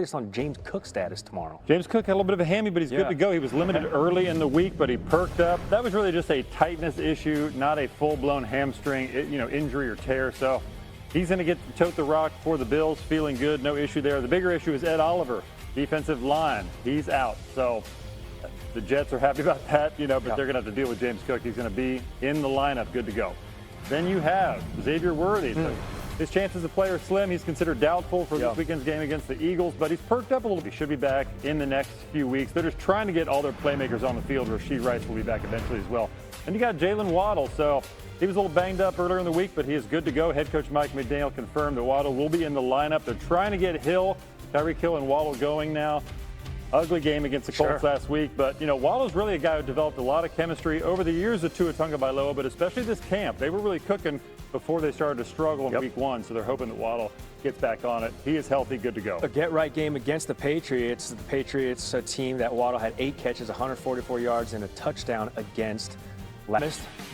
On James Cook's status tomorrow. James Cook had a little bit of a hammy, but he's good to go. He was limited early in the week, but he perked up. That was really just a tightness issue, not a full-blown hamstring, injury or tear. So he's going to get to tote the rock for the Bills, feeling good, no issue there. The bigger issue is Ed Oliver, defensive line. He's out. So the Jets are happy about that, but they're going to have to deal with James Cook. He's going to be in the lineup, good to go. Then you have Xavier Worthy. His chances of play are slim. He's considered doubtful for this weekend's game against the Eagles, but he's perked up a little bit. He should be back in the next few weeks. They're just trying to get all their playmakers on the field. Rashee Rice will be back eventually as well. And you got Jalen Waddle. So he was a little banged up earlier in the week, but he is good to go. Head coach Mike McDaniel confirmed that Waddle will be in the lineup. They're trying to get Tyreek Hill and Waddle going now. Ugly game against the Colts last week, but Waddle's really a guy who developed a lot of chemistry over the years of Tua Tagovailoa, but especially this camp. They were really cooking before they started to struggle in week one, so they're hoping that Waddle gets back on it. He is healthy, good to go. A get-right game against the Patriots. The Patriots, a team that Waddle had 8 catches, 144 yards, and a touchdown against.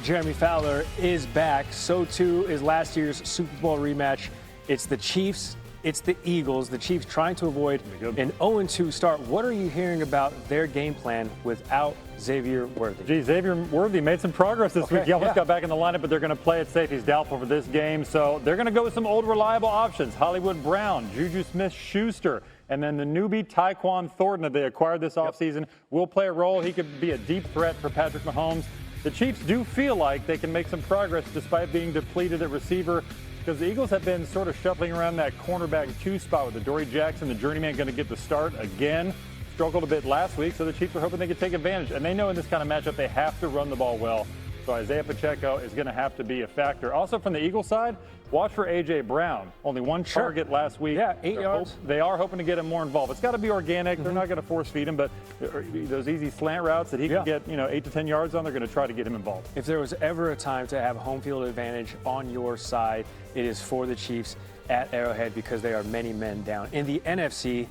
Jeremy Fowler is back. So too is last year's Super Bowl rematch. It's the Chiefs. It's the Eagles. The Chiefs trying to avoid an 0-2 start. What are you hearing about their game plan without Xavier Worthy? Xavier Worthy made some progress this week. He almost got back in the lineup, but they're going to play it safe. He's doubtful for this game. So they're going to go with some old reliable options. Hollywood Brown, Juju Smith-Schuster, and then the newbie Tyquan Thornton that they acquired this offseason will play a role. He could be a deep threat for Patrick Mahomes. The Chiefs do feel like they can make some progress despite being depleted at receiver, because the Eagles have been sort of shuffling around that cornerback 2 spot with the Dory Jackson, the journeyman, going to get the start again. Struggled a bit last week, so the Chiefs are hoping they can take advantage. And they know in this kind of matchup they have to run the ball well. So Isaiah Pacheco is going to have to be a factor. Also from the Eagles side, watch for A.J. Brown. Only 1 target last week. 8 yards. They are hoping to get him more involved. It's got to be organic. They're not going to force feed him, but those easy slant routes that he can get 8 to 10 yards on, they're going to try to get him involved. If there was ever a time to have home field advantage on your side, it is for the Chiefs at Arrowhead because they are many men down. In the NFC,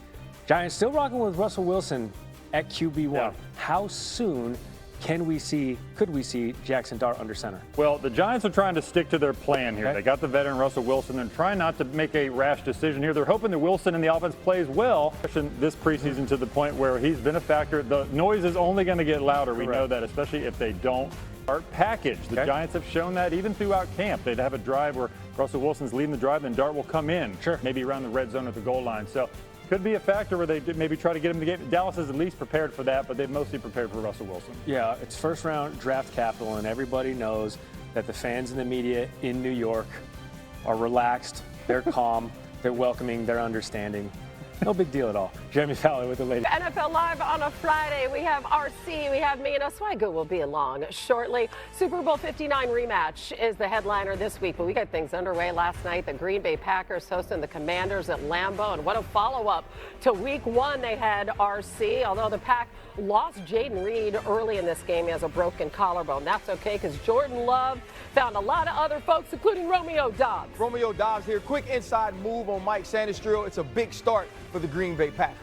Giants still rocking with Russell Wilson at QB1. How soon could we see Jackson Dart under center? Well, the Giants are trying to stick to their plan here. They got the veteran Russell Wilson and trying not to make a rash decision here. They're hoping that Wilson and the offense plays well this preseason to the point where he's been a factor. The noise is only going to get louder. We know that, especially if they don't Dart package. The Giants have shown that even throughout camp. They'd have a drive where Russell Wilson's leading the drive, then Dart will come in, maybe around the red zone at the goal line. So could be a factor where they maybe try to get him the game. Dallas is at least prepared for that, but they've mostly prepared for Russell Wilson. Yeah, it's first-round draft capital, and everybody knows that the fans and the media in New York are relaxed, they're calm, they're welcoming, they're understanding. No big deal at all. Jeremy Fowler with the latest. NFL Live on a Friday. We have RC, we have me, and Oswego will be along shortly. Super Bowl 59 rematch is the headliner this week, but we got things underway last night. The Green Bay Packers hosting the Commanders at Lambeau, and what a follow-up to Week 1 they had, RC. Although the Pack lost Jayden Reed early in this game. He has a broken collarbone. That's okay, because Jordan Love found a lot of other folks, including Romeo Doubs. Romeo Doubs here. Quick inside move on Mike Sanders drill. It's a big start for the Green Bay Packers.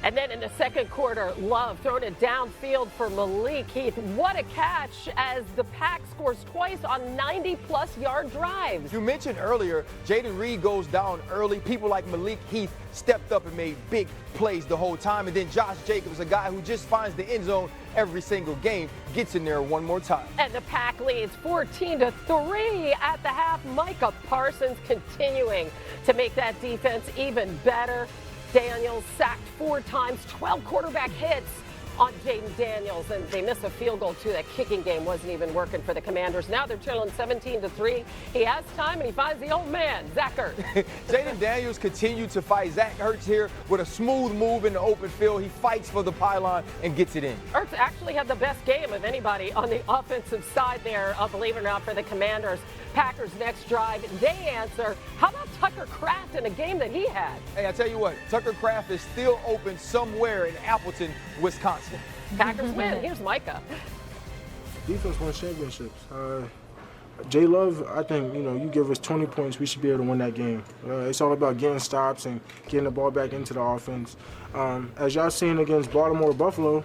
And then in the second quarter, Love throwing it downfield for Malik Heath. What a catch as the Pack scores twice on 90-plus yard drives. You mentioned earlier, Jayden Reed goes down early. People like Malik Heath stepped up and made big plays the whole time. And then Josh Jacobs, a guy who just finds the end zone every single game, gets in there one more time. And the Pack leads 14-3 at the half. Micah Parsons continuing to make that defense even better. Daniels sacked 4 times, 12 quarterback hits on Jayden Daniels, and they missed a field goal too. That kicking game wasn't even working for the Commanders. Now they're trailing 17-3. He has time, and he finds the old man, Zach Ertz. Jayden Daniels continued to fight Zach Ertz here with a smooth move in the open field. He fights for the pylon and gets it in. Ertz actually had the best game of anybody on the offensive side there, believe it or not, for the Commanders. Packers' next drive, they answer. How about Tucker Kraft in a game that he had? Hey, I tell you what, Tucker Kraft is still open somewhere in Appleton, Wisconsin. Packers win. Here's Micah. Defense wins championships. J Love, I think, you give us 20 points, we should be able to win that game. It's all about getting stops and getting the ball back into the offense. As y'all seen against Baltimore, Buffalo,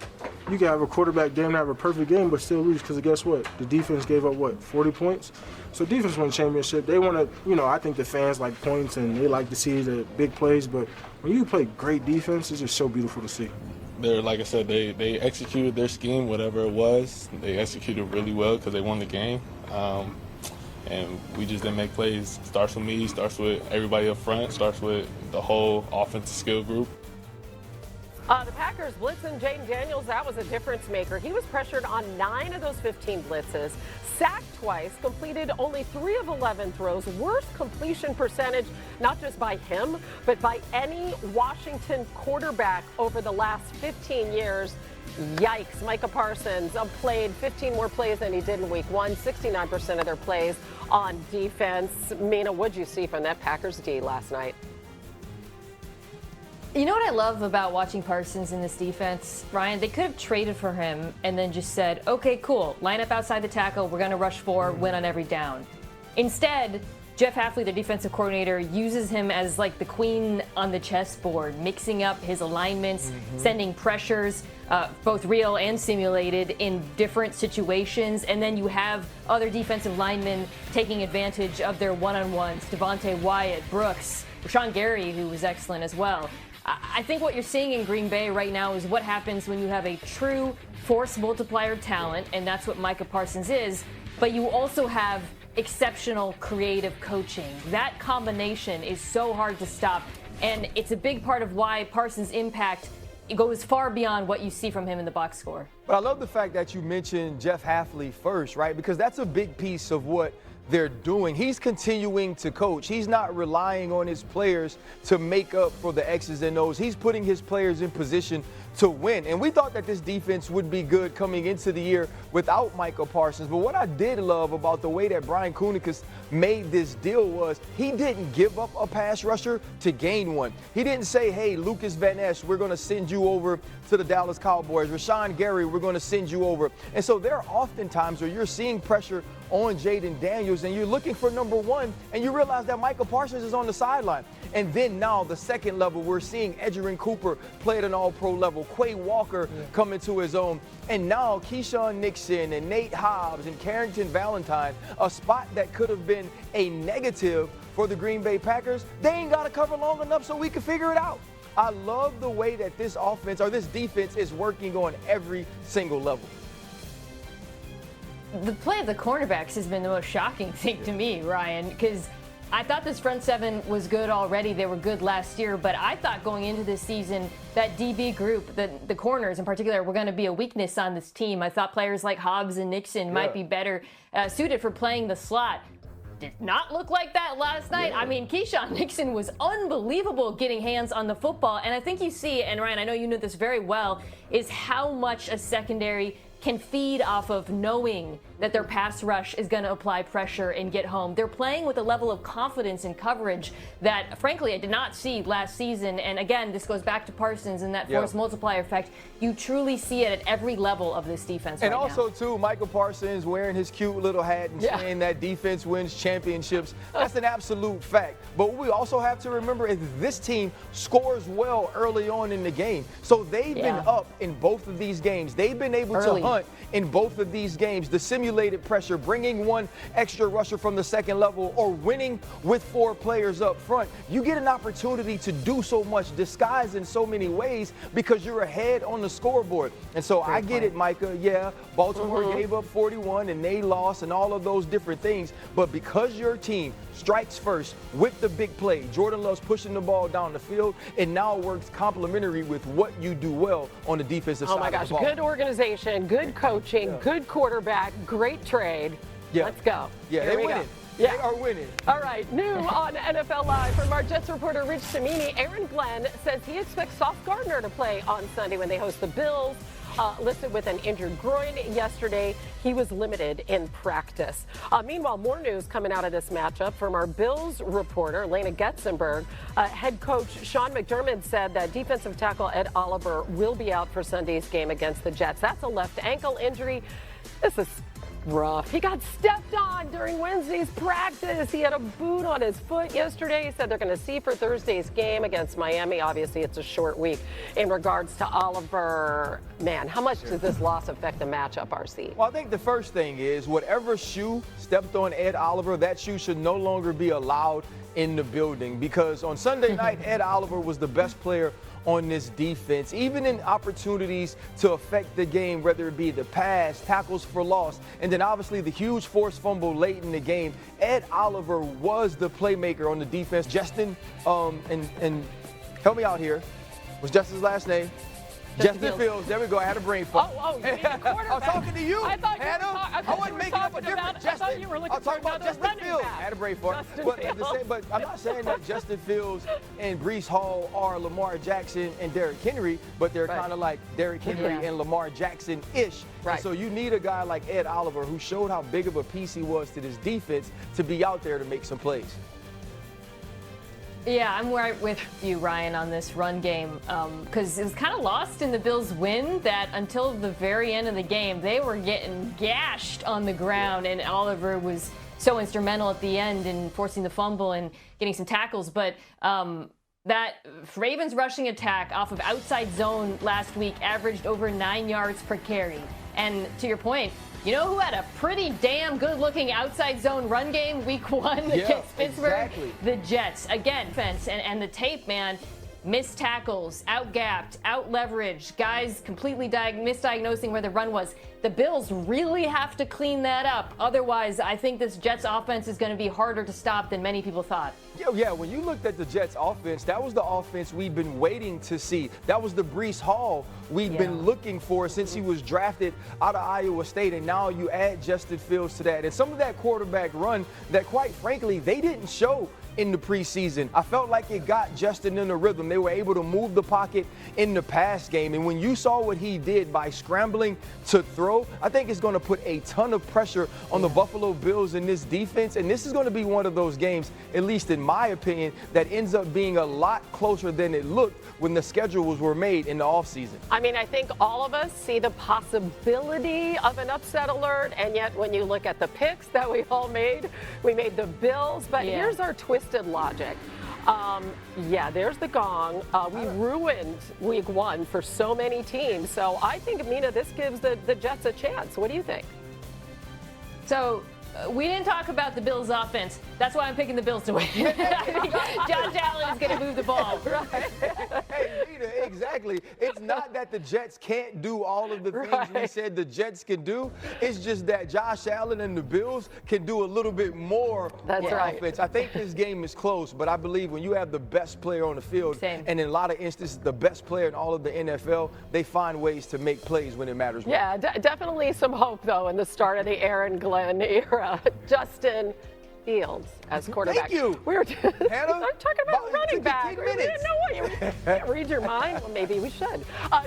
you can have a quarterback damn near have a perfect game but still lose because guess what? The defense gave up, 40 points? So defense won championship. They want to, I think the fans like points and they like to see the big plays, but when you play great defense, it's just so beautiful to see. Like I said, they executed their scheme, whatever it was. They executed really well because they won the game. And we just didn't make plays. Starts with me, starts with everybody up front, starts with the whole offensive skill group. The Packers blitzing Jayden Daniels, that was a difference maker. He was pressured on 9 of those 15 blitzes, sacked twice, completed only 3 of 11 throws, worst completion percentage, not just by him, but by any Washington quarterback over the last 15 years. Yikes. Micah Parsons played 15 more plays than he did in week 1, 69% of their plays on defense. Mina, what'd you see from that Packers D last night? You know what I love about watching Parsons in this defense, Ryan? They could have traded for him and then just said, okay, cool, line up outside the tackle, we're going to rush 4, win on every down. Instead, Jeff Hafley, the defensive coordinator, uses him as like the queen on the chessboard, mixing up his alignments, sending pressures, both real and simulated, in different situations. And then you have other defensive linemen taking advantage of their one-on-ones. Devontae Wyatt, Brooks, Rashawn Gary, who was excellent as well. I think what you're seeing in Green Bay right now is what happens when you have a true force multiplier talent, and that's what Micah Parsons is, but you also have exceptional creative coaching. That combination is so hard to stop, and it's a big part of why Parsons' impact goes far beyond what you see from him in the box score. But I love the fact that you mentioned Jeff Hafley first, right? Because that's a big piece of what they're doing. He's continuing to coach. He's not relying on his players to make up for the X's and O's. He's putting his players in position to win. And we thought that this defense would be good coming into the year without Micah Parsons. But what I did love about the way that Brian Kunikes made this deal was he didn't give up a pass rusher to gain one. He didn't say, hey, Lucas Van Ness, we're going to send you over to the Dallas Cowboys. Rashawn Gary, we're going to send you over. And so there are often times where you're seeing pressure on Jayden Daniels and you're looking for number 1 and you realize that Micah Parsons is on the sideline. And then now the second level, we're seeing Edgerrin Cooper play at an all-pro level, Quay Walker come into his own, and now Keyshawn Nixon and Nate Hobbs and Carrington Valentine, a spot that could have been a negative for the Green Bay Packers, they ain't got to cover long enough so we can figure it out. I love the way that this offense or this defense is working on every single level. The play of the cornerbacks has been the most shocking thing to me, Ryan, because I thought this front seven was good already. They were good last year, but I thought going into this season that DB group, the corners in particular, were going to be a weakness on this team. I thought players like Hobbs and Nixon might be better suited for playing the slot. Did not look like that last night. I mean, Keyshawn Nixon was unbelievable getting hands on the football. And I think you see, and Ryan, I know you know this very well, is how much a secondary can feed off of knowing that their pass rush is going to apply pressure and get home. They're playing with a level of confidence and coverage that, frankly, I did not see last season. And again, this goes back to Parsons and that force multiplier effect. You truly see it at every level of this defense right now. And also, too, Michael Parsons wearing his cute little hat and saying that defense wins championships. That's an absolute fact. But what we also have to remember is this team scores well early on in the game. So they've been up in both of these games. They've been able to hunt in both of these games. The simulated pressure, bringing one extra rusher from the second level, or winning with 4 players up front. You get an opportunity to do so much, disguise in so many ways, because you're ahead on the scoreboard. And so I get it, Micah. Yeah, Baltimore gave up 41 and they lost and all of those different things. But because your team strikes first with the big play, Jordan Love's pushing the ball down the field, it now works complementary with what you do well on the defensive side of the ball. Oh my gosh, good organization, good coaching, good quarterback, great trade. Let's go. Yeah, they're winning. They are winning. All right, new on NFL Live from our Jets reporter Rich Cimini, Aaron Glenn says he expects Sauce Gardner to play on Sunday when they host the Bills. Listed with an injured groin yesterday. He was limited in practice. Meanwhile, more news coming out of this matchup from our Bills reporter, Lena Getzenberg. Head coach Sean McDermott said that defensive tackle Ed Oliver will be out for Sunday's game against the Jets. That's a left ankle injury. This is rough. He got stepped on during Wednesday's practice. He had a boot on his foot yesterday. He said they're going to see for Thursday's game against Miami. Obviously, it's a short week. In regards to Oliver, man, how much does this loss affect the matchup, RC? Well, I think the first thing is whatever shoe stepped on Ed Oliver, that shoe should no longer be allowed in the building, because on Sunday night, Ed Oliver was the best player on this defense, even in opportunities to affect the game, whether it be the pass, tackles for loss, and then obviously the huge forced fumble late in the game. Ed Oliver was the playmaker on the defense. Justin, and help me out here. What's Justin's last name? Justin Fields. There we go. I had a brain fart. Oh, you mean the quarterback? I'm talking to you. I thought you Hannah. I wasn't making up a different Justin. I thought you were looking for about another Justin running Fields. back. I had a brain fart. Justin But I'm not saying that Justin Fields and Breece Hall are Lamar Jackson and Derrick Henry, but they're kind of like Derrick Henry and Lamar Jackson-ish. Right. And so you need a guy like Ed Oliver, who showed how big of a piece he was to this defense, to be out there to make some plays. Yeah, I'm right with you, Ryan, on this run game, because it was kind of lost in the Bills' win that until the very end of the game, they were getting gashed on the ground, and Oliver was so instrumental at the end in forcing the fumble and getting some tackles. But that Ravens rushing attack off of outside zone last week averaged over 9 yards per carry. And to your point, you know who had a pretty damn good-looking outside zone run game week 1 against Pittsburgh? Exactly. The Jets. Again, defense and the tape, man. Missed tackles, out-gapped, out-leveraged, guys completely misdiagnosing where the run was. The Bills really have to clean that up. Otherwise, I think this Jets offense is going to be harder to stop than many people thought. Yeah, when you looked at the Jets offense, that was the offense we've been waiting to see. That was the Breece Hall we've been looking for since he was drafted out of Iowa State, and now you add Justin Fields to that. And some of that quarterback run that, quite frankly, they didn't show in the preseason. I felt like it got Justin in the rhythm. They were able to move the pocket in the pass game. And when you saw what he did by scrambling to throw, I think it's going to put a ton of pressure on the Buffalo Bills in this defense. And this is going to be one of those games, at least in my opinion, that ends up being a lot closer than it looked when the schedules were made in the offseason. I mean, I think all of us see the possibility of an upset alert, and yet when you look at the picks that we all made, we made the Bills. But here's our twisted logic. There's the gong. We ruined week 1 for so many teams. So I think, Mina, this gives the Jets a chance. What do you think? So we didn't talk about the Bills' offense. That's why I'm picking the Bills to win. I think Josh Allen is going to move the ball. Right. Hey, Rita, exactly. It's not that the Jets can't do all of the things we said the Jets can do. It's just that Josh Allen and the Bills can do a little bit more offense. I think this game is close, but I believe when you have the best player on the field, and in a lot of instances the best player in all of the NFL, they find ways to make plays when it matters most. Yeah, definitely some hope, though, in the start of the Aaron Glenn era. Justin Fields as quarterback. Thank you. Hannah, I'm talking about running back. We didn't know what you can't read your mind. Well, maybe we should.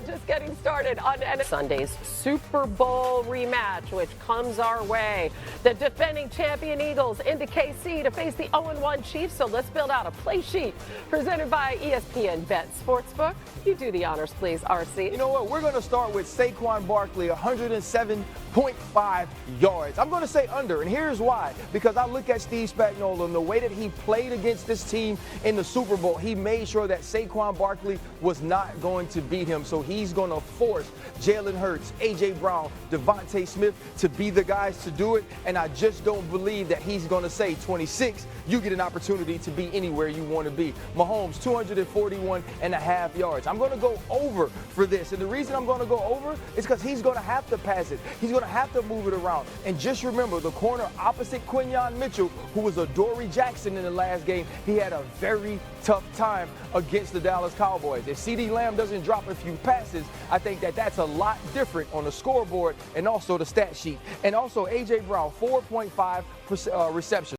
Just getting started on Sunday's Super Bowl rematch, which comes our way. The defending champion Eagles into KC to face the 0-1 Chiefs. So let's build out a play sheet presented by ESPN Bet Sportsbook. You do the honors, please, RC. You know what? We're going to start with Saquon Barkley, 107.5 yards. I'm going to say under, and here's why. Because I look at Steve Spagnuolo and the way that he played against this team in the Super Bowl, he made sure that Saquon Barkley was not going to beat him. So he's going to force Jalen Hurts, A.J. Brown, Devontae Smith to be the guys to do it. And I just don't believe that he's going to say 26, you get an opportunity to be anywhere you want to be. Mahomes, 241.5 yards. I'm going to go over for this. And the reason I'm going to go over is because he's going to have to pass it. He's going to have to move it around. And just remember, the corner opposite Quinyon Mitchell, who was a Dory Jackson in the last game, he had a very tough time against the Dallas Cowboys. If CeeDee Lamb doesn't drop a few passes, I think that that's a lot different on the scoreboard and also the stat sheet. And also A.J. Brown, 4.5 receptions.